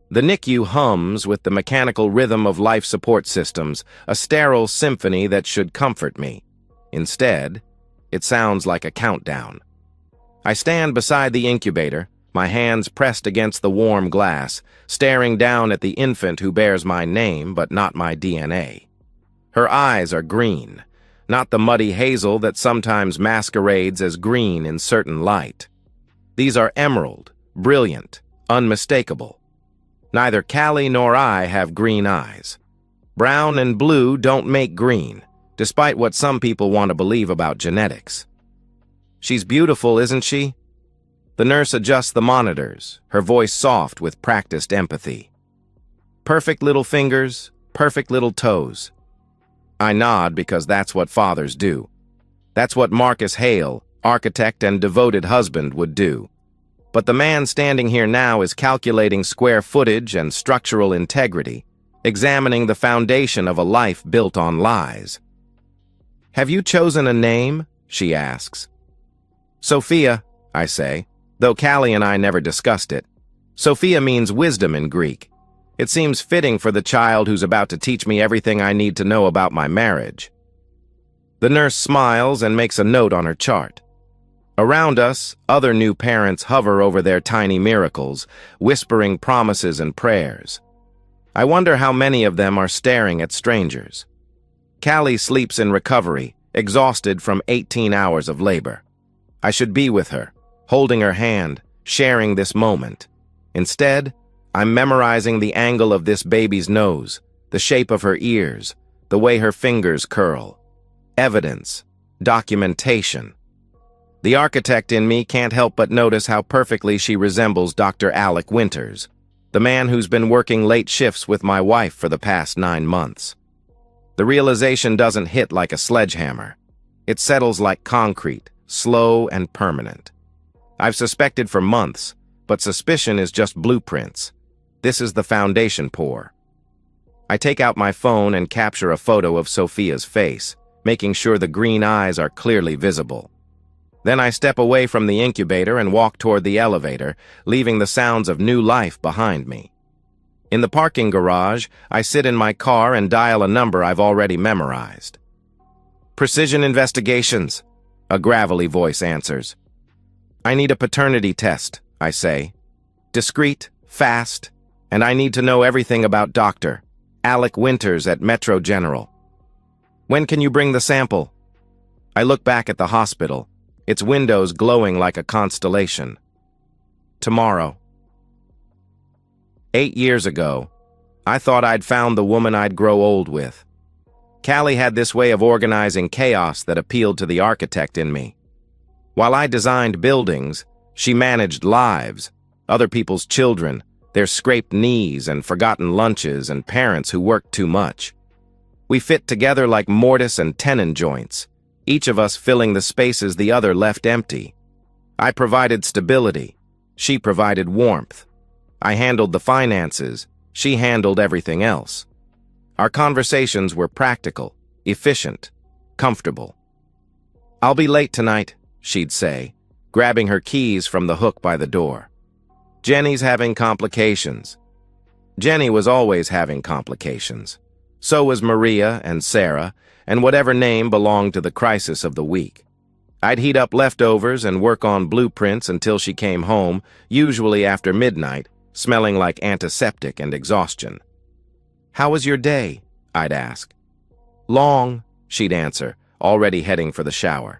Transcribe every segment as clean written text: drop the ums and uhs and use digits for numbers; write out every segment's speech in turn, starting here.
The NICU hums with the mechanical rhythm of life support systems, a sterile symphony that should comfort me. Instead, it sounds like a countdown. I stand beside the incubator, my hands pressed against the warm glass, staring down at the infant who bears my name but not my DNA. Her eyes are green, not the muddy hazel that sometimes masquerades as green in certain light. These are emerald, brilliant, unmistakable. Neither Callie nor I have green eyes. Brown and blue don't make green, despite what some people want to believe about genetics. She's beautiful, isn't she? The nurse adjusts the monitors, her voice soft with practiced empathy. Perfect little fingers, perfect little toes. I nod because that's what fathers do. That's what Marcus Hale, architect and devoted husband, would do. But the man standing here now is calculating square footage and structural integrity, examining the foundation of a life built on lies. "Have you chosen a name?" she asks. "Sophia," I say, though Callie and I never discussed it. Sophia means wisdom in Greek. It seems fitting for the child who's about to teach me everything I need to know about my marriage. The nurse smiles and makes a note on her chart. Around us, other new parents hover over their tiny miracles, whispering promises and prayers. I wonder how many of them are staring at strangers. Callie sleeps in recovery, exhausted from 18 hours of labor. I should be with her, holding her hand, sharing this moment. Instead, I'm memorizing the angle of this baby's nose, the shape of her ears, the way her fingers curl. Evidence, documentation. The architect in me can't help but notice how perfectly she resembles Dr. Alec Winters, the man who's been working late shifts with my wife for the past 9 months. The realization doesn't hit like a sledgehammer. It settles like concrete, slow and permanent. I've suspected for months, but suspicion is just blueprints. This is the foundation pour. I take out my phone and capture a photo of Sophia's face, making sure the green eyes are clearly visible. Then I step away from the incubator and walk toward the elevator, leaving the sounds of new life behind me. In the parking garage, I sit in my car and dial a number I've already memorized. "Precision Investigations," a gravelly voice answers. "I need a paternity test," I say. "Discreet, fast, and I need to know everything about Dr. Alec Winters at Metro General." "When can you bring the sample?" I look back at the hospital, its windows glowing like a constellation. "Tomorrow." 8 years ago, I thought I'd found the woman I'd grow old with. Callie had this way of organizing chaos that appealed to the architect in me. While I designed buildings, she managed lives, other people's children, their scraped knees and forgotten lunches and parents who worked too much. We fit together like mortise and tenon joints, each of us filling the spaces the other left empty. I provided stability. She provided warmth. I handled the finances. She handled everything else. Our conversations were practical, efficient, comfortable. "I'll be late tonight," she'd say, grabbing her keys from the hook by the door. "Jenny's having complications." Jenny was always having complications. So was Maria and Sarah, and whatever name belonged to the crisis of the week. I'd heat up leftovers and work on blueprints until she came home, usually after midnight, smelling like antiseptic and exhaustion. "How was your day?" I'd ask. "Long," she'd answer, already heading for the shower.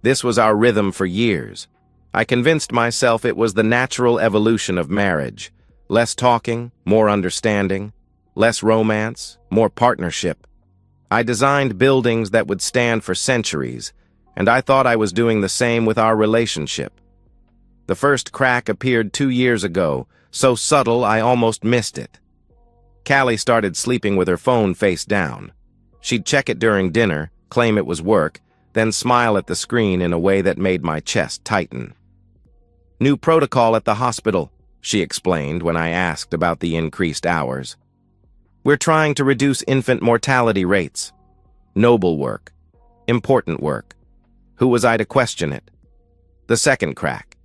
This was our rhythm for years. I convinced myself it was the natural evolution of marriage. Less talking, more understanding. Less romance, more partnership. I designed buildings that would stand for centuries, and I thought I was doing the same with our relationship. The first crack appeared 2 years ago, so subtle I almost missed it. Callie started sleeping with her phone face down. She'd check it during dinner, claim it was work, then smile at the screen in a way that made my chest tighten. "New protocol at the hospital," she explained when I asked about the increased hours. "We're trying to reduce infant mortality rates." Noble work. Important work. Who was I to question it? The second crack.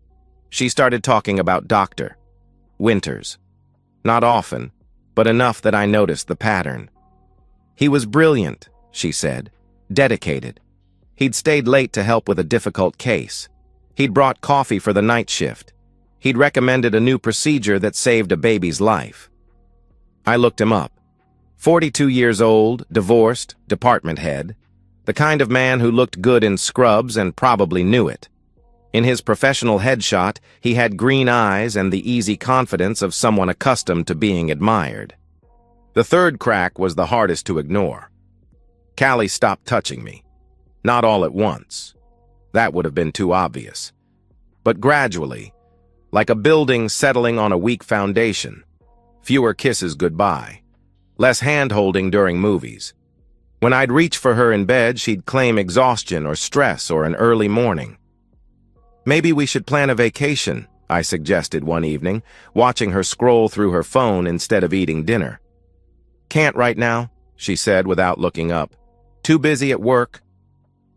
She started talking about Dr. Winters. Not often, but enough that I noticed the pattern. He was brilliant, she said, dedicated. He'd stayed late to help with a difficult case. He'd brought coffee for the night shift. He'd recommended a new procedure that saved a baby's life. I looked him up. 42 years old, divorced, department head. The kind of man who looked good in scrubs and probably knew it. In his professional headshot, he had green eyes and the easy confidence of someone accustomed to being admired. The third crack was the hardest to ignore. Callie stopped touching me. Not all at once. That would have been too obvious. But gradually, like a building settling on a weak foundation. Fewer kisses goodbye. Less hand-holding during movies. When I'd reach for her in bed, she'd claim exhaustion or stress or an early morning. Maybe we should plan a vacation, I suggested one evening, watching her scroll through her phone instead of eating dinner. Can't right now, she said without looking up. Too busy at work.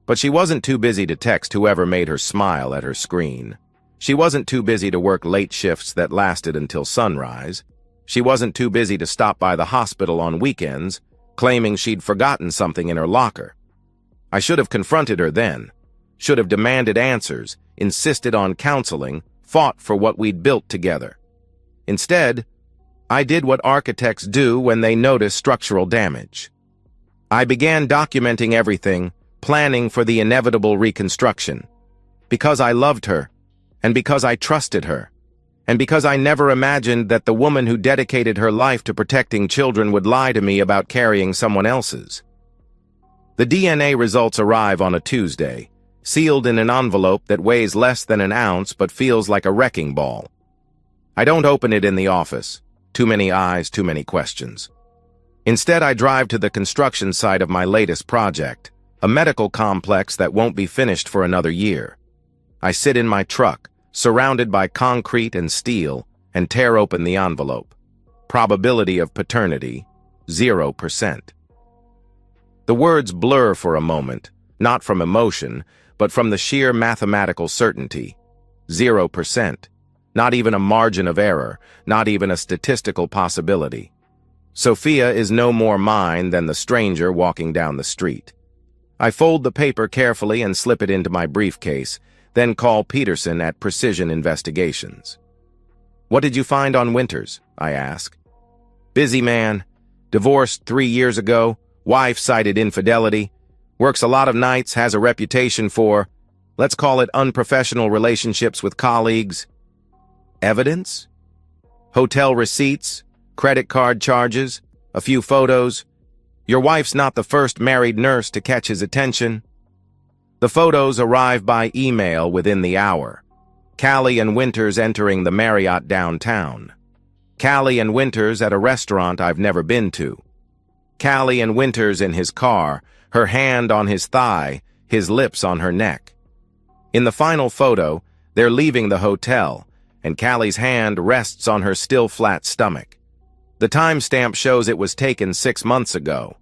But she wasn't too busy to text whoever made her smile at her screen. She wasn't too busy to work late shifts that lasted until sunrise. She wasn't too busy to stop by the hospital on weekends, claiming she'd forgotten something in her locker. I should have confronted her then, should have demanded answers, insisted on counseling, fought for what we'd built together. Instead, I did what architects do when they notice structural damage. I began documenting everything, planning for the inevitable reconstruction. Because I loved her, and because I trusted her, and because I never imagined that the woman who dedicated her life to protecting children would lie to me about carrying someone else's. The DNA results arrive on a Tuesday, sealed in an envelope that weighs less than an ounce but feels like a wrecking ball. I don't open it in the office. Too many eyes, too many questions. Instead, I drive to the construction site of my latest project, a medical complex that won't be finished for another year. I sit in my truck, surrounded by concrete and steel, and tear open the envelope. Probability of paternity, 0%. The words blur for a moment, not from emotion, but from the sheer mathematical certainty. 0%. Not even a margin of error, not even a statistical possibility. Sophia is no more mine than the stranger walking down the street. I fold the paper carefully and slip it into my briefcase, then call Peterson at Precision Investigations. What did you find on Winters? I ask. Busy man. Divorced 3 years ago. Wife cited infidelity. Works a lot of nights, has a reputation for, let's call it unprofessional relationships with colleagues. Evidence? Hotel receipts, credit card charges, a few photos. Your wife's not the first married nurse to catch his attention. The photos arrive by email within the hour. Callie and Winters entering the Marriott downtown. Callie and Winters at a restaurant I've never been to. Callie and Winters in his car, her hand on his thigh, his lips on her neck. In the final photo, they're leaving the hotel, and Callie's hand rests on her still flat stomach. The timestamp shows it was taken 6 months ago.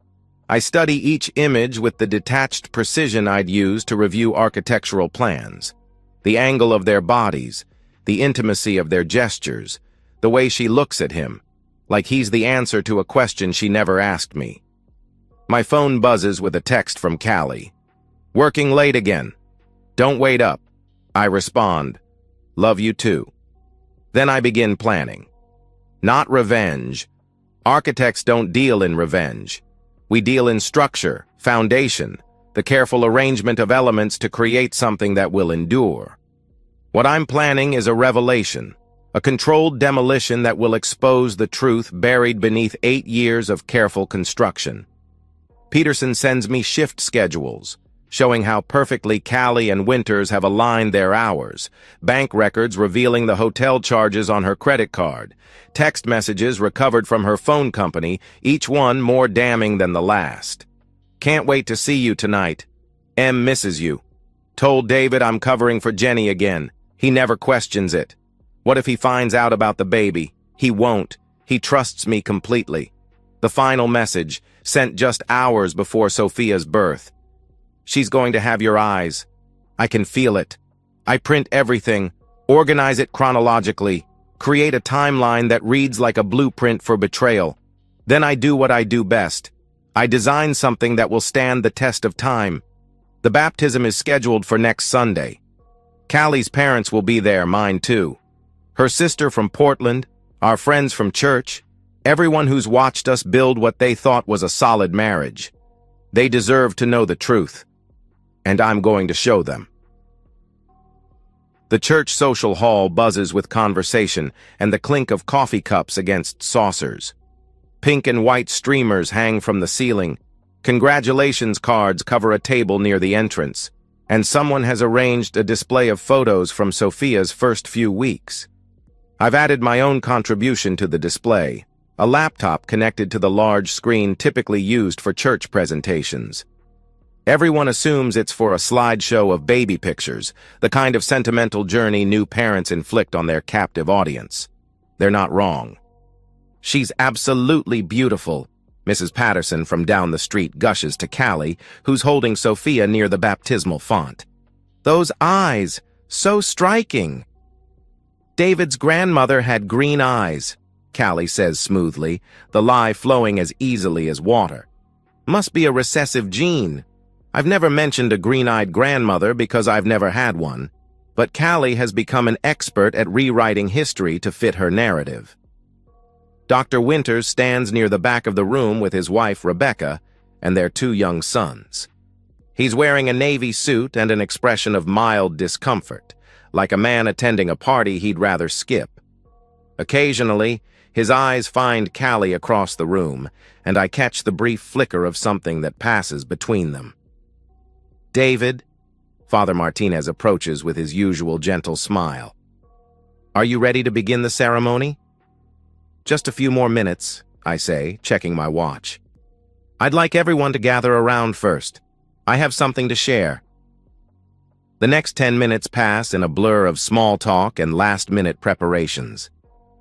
I study each image with the detached precision I'd use to review architectural plans. The angle of their bodies, the intimacy of their gestures, the way she looks at him, like he's the answer to a question she never asked me. My phone buzzes with a text from Callie. Working late again. Don't wait up. I respond. Love you too. Then I begin planning. Not revenge. Architects don't deal in revenge. We deal in structure, foundation, the careful arrangement of elements to create something that will endure. What I'm planning is a revelation, a controlled demolition that will expose the truth buried beneath 8 years of careful construction. Peterson sends me shift schedules, showing how perfectly Callie and Winters have aligned their hours, bank records revealing the hotel charges on her credit card, text messages recovered from her phone company, each one more damning than the last. Can't wait to see you tonight. M misses you. Told David I'm covering for Jenny again. He never questions it. What if he finds out about the baby? He won't. He trusts me completely. The final message, sent just hours before Sophia's birth. She's going to have your eyes. I can feel it. I print everything, organize it chronologically. Create a timeline that reads like a blueprint for betrayal. Then I do what I do best. I design something that will stand the test of time. The baptism is scheduled for next Sunday. Callie's parents will be there, mine too. Her sister from Portland, our friends from church, everyone who's watched us build what they thought was a solid marriage. They deserve to know the truth, and I'm going to show them. The church social hall buzzes with conversation and the clink of coffee cups against saucers. Pink and white streamers hang from the ceiling. Congratulations cards cover a table near the entrance, and someone has arranged a display of photos from Sophia's first few weeks. I've added my own contribution to the display, a laptop connected to the large screen typically used for church presentations. Everyone assumes it's for a slideshow of baby pictures, the kind of sentimental journey new parents inflict on their captive audience. They're not wrong. "She's absolutely beautiful," Mrs. Patterson from down the street gushes to Callie, who's holding Sophia near the baptismal font. "Those eyes, so striking." "David's grandmother had green eyes," Callie says smoothly, the lie flowing as easily as water. "Must be a recessive gene. I've never mentioned a green-eyed grandmother because I've never had one, but Callie has become an expert at rewriting history to fit her narrative." Dr. Winters stands near the back of the room with his wife, Rebecca, and their 2 young sons. He's wearing a navy suit and an expression of mild discomfort, like a man attending a party he'd rather skip. Occasionally, his eyes find Callie across the room, and I catch the brief flicker of something that passes between them. "David," Father Martinez approaches with his usual gentle smile. "Are you ready to begin the ceremony?" "Just a few more minutes," I say, checking my watch. "I'd like everyone to gather around first. I have something to share." The next 10 minutes pass in a blur of small talk and last-minute preparations.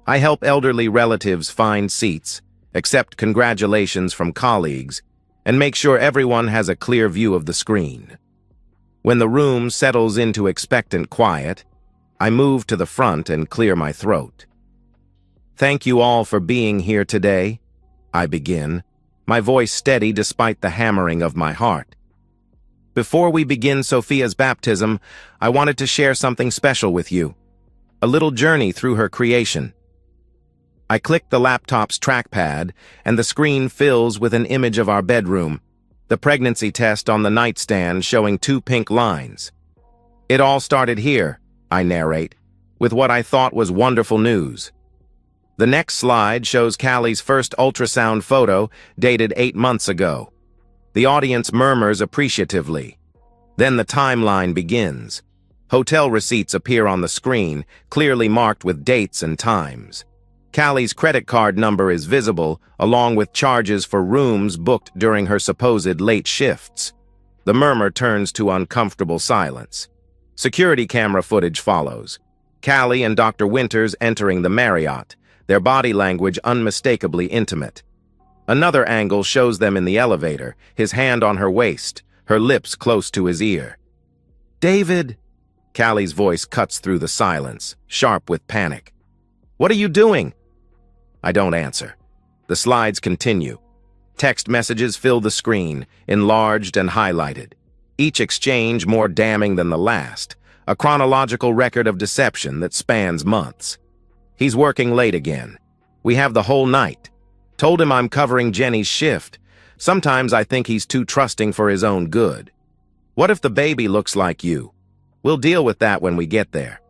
I help elderly relatives find seats, accept congratulations from colleagues, and make sure everyone has a clear view of the screen. When the room settles into expectant quiet, I move to the front and clear my throat. "Thank you all for being here today," I begin, my voice steady despite the hammering of my heart. "Before we begin Sophia's baptism, I wanted to share something special with you. A little journey through her creation." I click the laptop's trackpad, and the screen fills with an image of our bedroom, the pregnancy test on the nightstand showing 2 pink lines. "It all started here," I narrate, with what I thought was wonderful news. The next slide shows Callie's first ultrasound photo, dated 8 months ago. The audience murmurs appreciatively. Then the timeline begins. Hotel receipts appear on the screen, clearly marked with dates and times. Callie's credit card number is visible, along with charges for rooms booked during her supposed late shifts. The murmur turns to uncomfortable silence. Security camera footage follows. Callie and Dr. Winters entering the Marriott, their body language unmistakably intimate. Another angle shows them in the elevator, his hand on her waist, her lips close to his ear. "David!" Callie's voice cuts through the silence, sharp with panic. "What are you doing?" I don't answer. The slides continue. Text messages fill the screen, enlarged and highlighted. Each exchange more damning than the last, a chronological record of deception that spans months. "He's working late again. We have the whole night. Told him I'm covering Jenny's shift. Sometimes I think he's too trusting for his own good. What if the baby looks like you? We'll deal with that when we get there."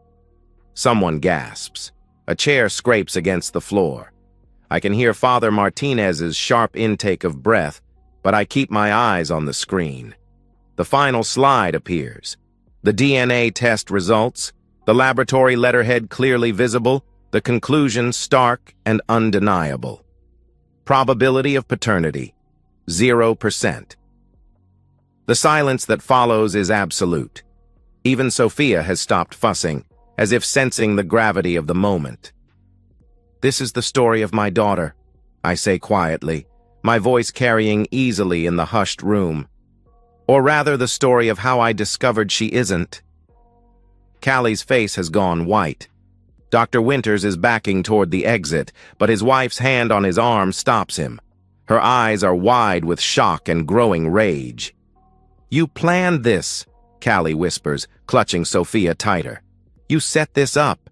Someone gasps. A chair scrapes against the floor. I can hear Father Martinez's sharp intake of breath, but I keep my eyes on the screen. The final slide appears. The DNA test results, the laboratory letterhead clearly visible, the conclusion stark and undeniable. Probability of paternity, 0%. The silence that follows is absolute. Even Sophia has stopped fussing, as if sensing the gravity of the moment. "This is the story of my daughter," I say quietly, my voice carrying easily in the hushed room. Or rather, the story of how I discovered she isn't. Callie's face has gone white. Dr. Winters is backing toward the exit, but his wife's hand on his arm stops him. Her eyes are wide with shock and growing rage. "You planned this," Callie whispers, clutching Sophia tighter. "You set this up."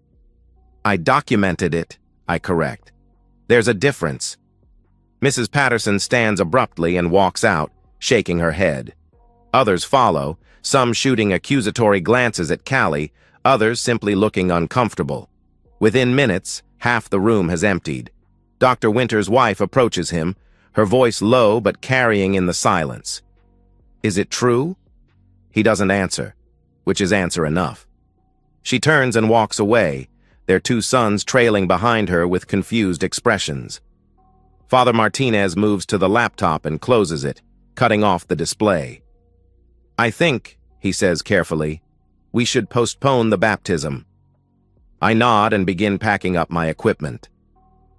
"I documented it," I correct. "There's a difference." Mrs. Patterson stands abruptly and walks out, shaking her head. Others follow, some shooting accusatory glances at Callie, others simply looking uncomfortable. Within minutes, half the room has emptied. Dr. Winters' wife approaches him, her voice low but carrying in the silence. "Is it true?" He doesn't answer, which is answer enough. She turns and walks away, their two sons trailing behind her with confused expressions. Father Martinez moves to the laptop and closes it, cutting off the display. "I think," he says carefully, "we should postpone the baptism." I nod and begin packing up my equipment.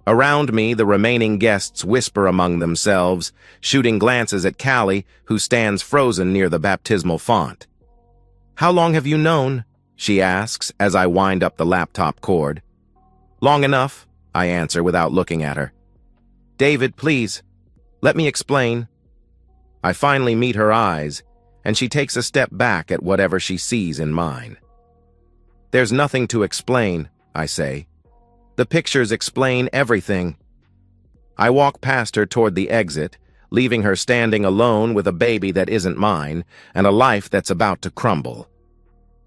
Around me, the remaining guests whisper among themselves, shooting glances at Callie, who stands frozen near the baptismal font. "How long have you known?" she asks as I wind up the laptop cord. "Long enough," I answer without looking at her. "David, please, let me explain." I finally meet her eyes, and she takes a step back at whatever she sees in mine. "There's nothing to explain," I say. "The pictures explain everything." I walk past her toward the exit, leaving her standing alone with a baby that isn't mine and a life that's about to crumble.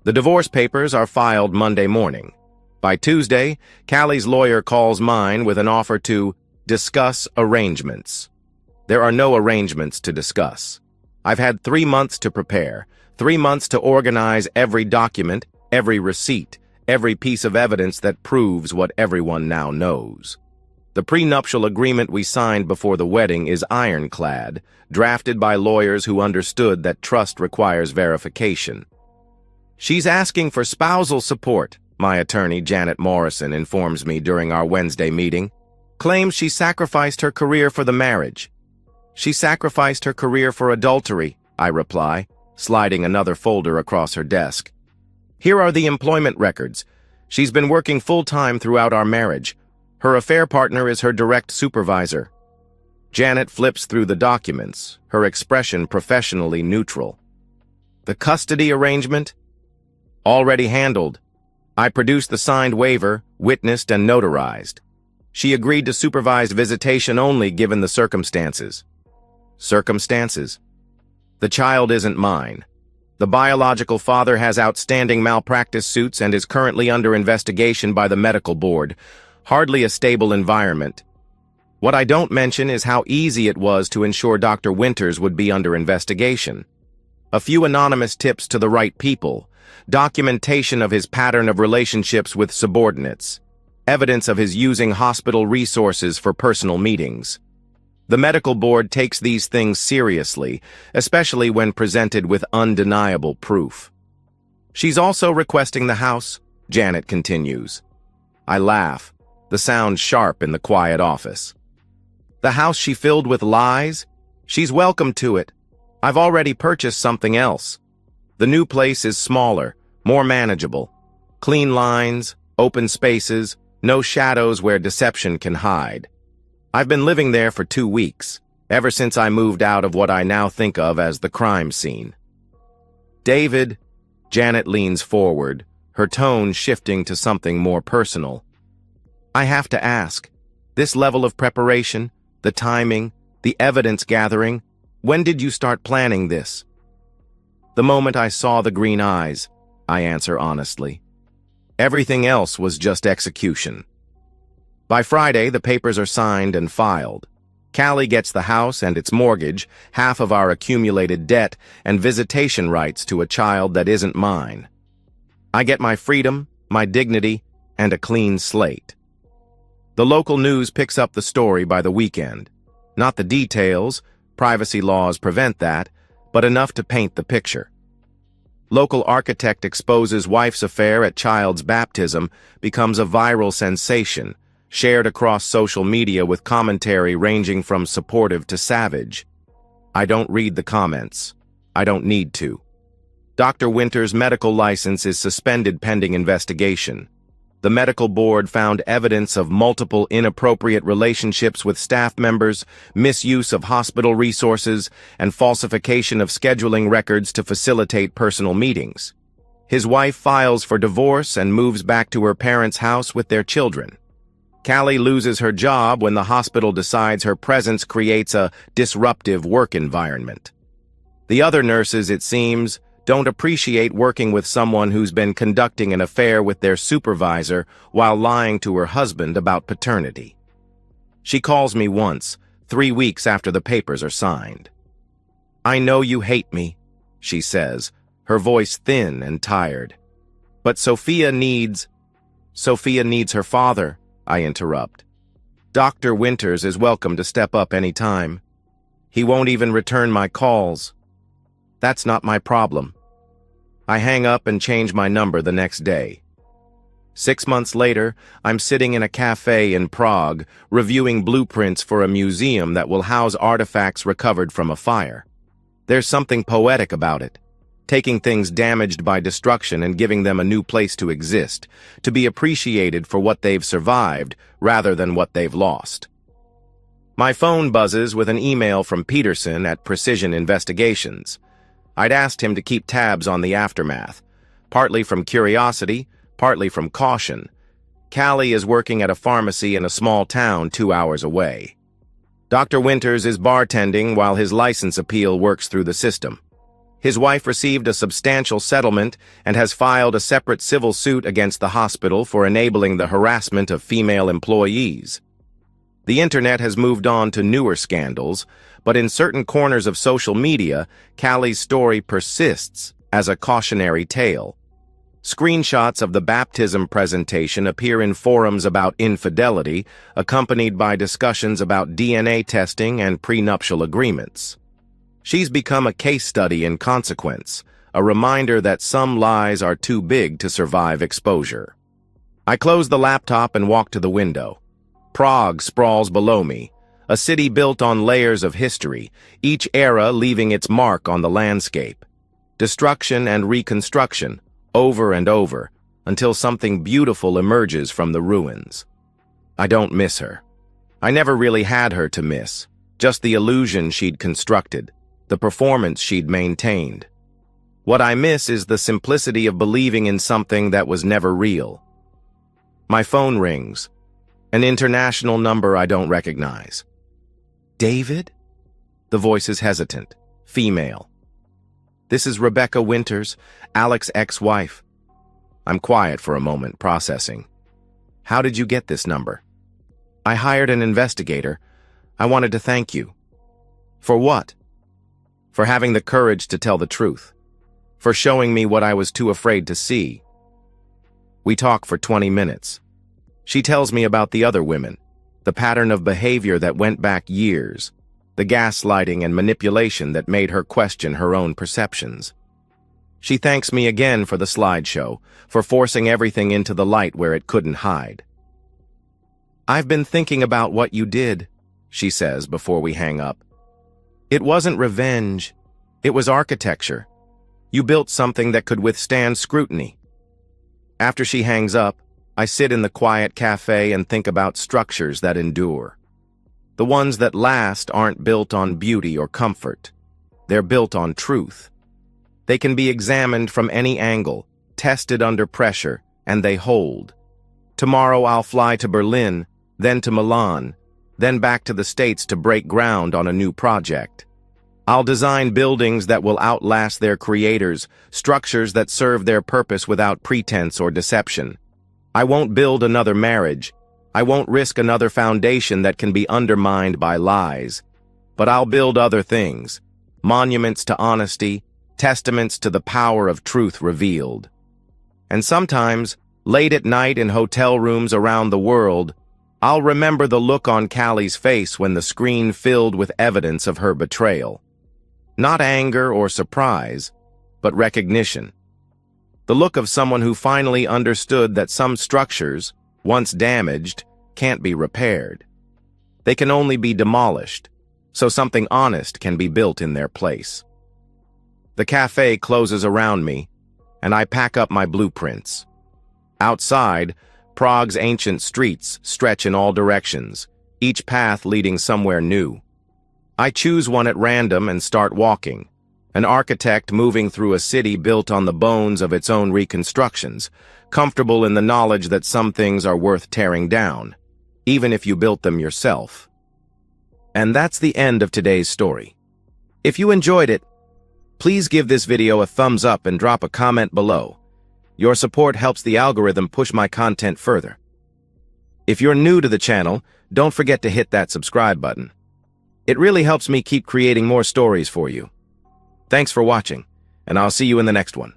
The divorce papers are filed Monday morning. By Tuesday, Callie's lawyer calls mine with an offer to discuss arrangements. There are no arrangements to discuss. I've had 3 months to prepare, 3 months to organize every document, every receipt, every piece of evidence that proves what everyone now knows. The prenuptial agreement we signed before the wedding is ironclad, drafted by lawyers who understood that trust requires verification. "She's asking for spousal support," my attorney Janet Morrison informs me during our Wednesday meeting. "Claims she sacrificed her career for the marriage." "She sacrificed her career for adultery," I reply, sliding another folder across her desk. "Here are the employment records. She's been working full-time throughout our marriage. Her affair partner is her direct supervisor." Janet flips through the documents, her expression professionally neutral. "The custody arrangement?" "Already handled. I produced the signed waiver, witnessed and notarized. She agreed to supervised visitation only given the circumstances." "Circumstances?" "The child isn't mine. The biological father has outstanding malpractice suits and is currently under investigation by the medical board. Hardly a stable environment. What I don't mention is how easy it was to ensure Dr. Winters would be under investigation. A few anonymous tips to the right people, documentation of his pattern of relationships with subordinates, evidence of his using hospital resources for personal meetings. The medical board takes these things seriously, especially when presented with undeniable proof. "She's also requesting the house," Janet continues. I laugh, the sound sharp in the quiet office. "The house she filled with lies? She's welcome to it. I've already purchased something else. The new place is smaller, more manageable. Clean lines, open spaces, no shadows where deception can hide. I've been living there for 2 weeks, ever since I moved out of what I now think of as the crime scene." "David," Janet leans forward, her tone shifting to something more personal. "I have to ask, this level of preparation, the timing, the evidence gathering, when did you start planning this?" "The moment I saw the green eyes," I answer honestly. "Everything else was just execution." By Friday, the papers are signed and filed. Callie gets the house and its mortgage, half of our accumulated debt, and visitation rights to a child that isn't mine. I get my freedom, my dignity, and a clean slate. The local news picks up the story by the weekend. Not the details, privacy laws prevent that, but enough to paint the picture. Local architect exposes wife's affair at child's baptism becomes a viral sensation, shared across social media with commentary ranging from supportive to savage. I don't read the comments. I don't need to. Dr. Winters' medical license is suspended pending investigation. The medical board found evidence of multiple inappropriate relationships with staff members, misuse of hospital resources, and falsification of scheduling records to facilitate personal meetings. His wife files for divorce and moves back to her parents' house with their children. Callie loses her job when the hospital decides her presence creates a disruptive work environment. The other nurses, it seems, don't appreciate working with someone who's been conducting an affair with their supervisor while lying to her husband about paternity. She calls me once, 3 weeks after the papers are signed. "I know you hate me," she says, her voice thin and tired. "But Sophia needs her father," I interrupt. "Dr. Winters is welcome to step up any time. He won't even return my calls. That's not my problem." I hang up and change my number the next day. 6 months later, I'm sitting in a cafe in Prague, reviewing blueprints for a museum that will house artifacts recovered from a fire. There's something poetic about it, taking things damaged by destruction and giving them a new place to exist, to be appreciated for what they've survived rather than what they've lost. My phone buzzes with an email from Peterson at Precision Investigations. I'd asked him to keep tabs on the aftermath, partly from curiosity, partly from caution. Callie is working at a pharmacy in a small town 2 hours away. Dr. Winters is bartending while his license appeal works through the system. His wife received a substantial settlement and has filed a separate civil suit against the hospital for enabling the harassment of female employees. The internet has moved on to newer scandals, but in certain corners of social media, Callie's story persists as a cautionary tale. Screenshots of the baptism presentation appear in forums about infidelity, accompanied by discussions about DNA testing and prenuptial agreements. She's become a case study in consequence, a reminder that some lies are too big to survive exposure. I close the laptop and walk to the window. Prague sprawls below me, a city built on layers of history, each era leaving its mark on the landscape. Destruction and reconstruction, over and over, until something beautiful emerges from the ruins. I don't miss her. I never really had her to miss, just the illusion she'd constructed, the performance she'd maintained. What I miss is the simplicity of believing in something that was never real. My phone rings. An international number I don't recognize. "David?" The voice is hesitant, female. "This is Rebecca Winters, Alex's ex-wife." I'm quiet for a moment, processing. "How did you get this number?" "I hired an investigator. I wanted to thank you." "For what?" "For having the courage to tell the truth. For showing me what I was too afraid to see." We talk for 20 minutes. She tells me about the other women, the pattern of behavior that went back years, the gaslighting and manipulation that made her question her own perceptions. She thanks me again for the slideshow, for forcing everything into the light where it couldn't hide. "I've been thinking about what you did," she says before we hang up. "It wasn't revenge. It was architecture. You built something that could withstand scrutiny." After she hangs up, I sit in the quiet cafe and think about structures that endure. The ones that last aren't built on beauty or comfort. They're built on truth. They can be examined from any angle, tested under pressure, and they hold. Tomorrow I'll fly to Berlin, then to Milan, then back to the States to break ground on a new project. I'll design buildings that will outlast their creators, structures that serve their purpose without pretense or deception. I won't build another marriage. I won't risk another foundation that can be undermined by lies. But I'll build other things, monuments to honesty, testaments to the power of truth revealed. And sometimes, late at night in hotel rooms around the world, I'll remember the look on Callie's face when the screen filled with evidence of her betrayal. Not anger or surprise, but recognition. The look of someone who finally understood that some structures, once damaged, can't be repaired. They can only be demolished, so something honest can be built in their place. The cafe closes around me, and I pack up my blueprints. Outside, Prague's ancient streets stretch in all directions, each path leading somewhere new. I choose one at random and start walking, an architect moving through a city built on the bones of its own reconstructions, comfortable in the knowledge that some things are worth tearing down, even if you built them yourself. And that's the end of today's story. If you enjoyed it, please give this video a thumbs up and drop a comment below. Your support helps the algorithm push my content further. If you're new to the channel, don't forget to hit that subscribe button. It really helps me keep creating more stories for you. Thanks for watching, and I'll see you in the next one.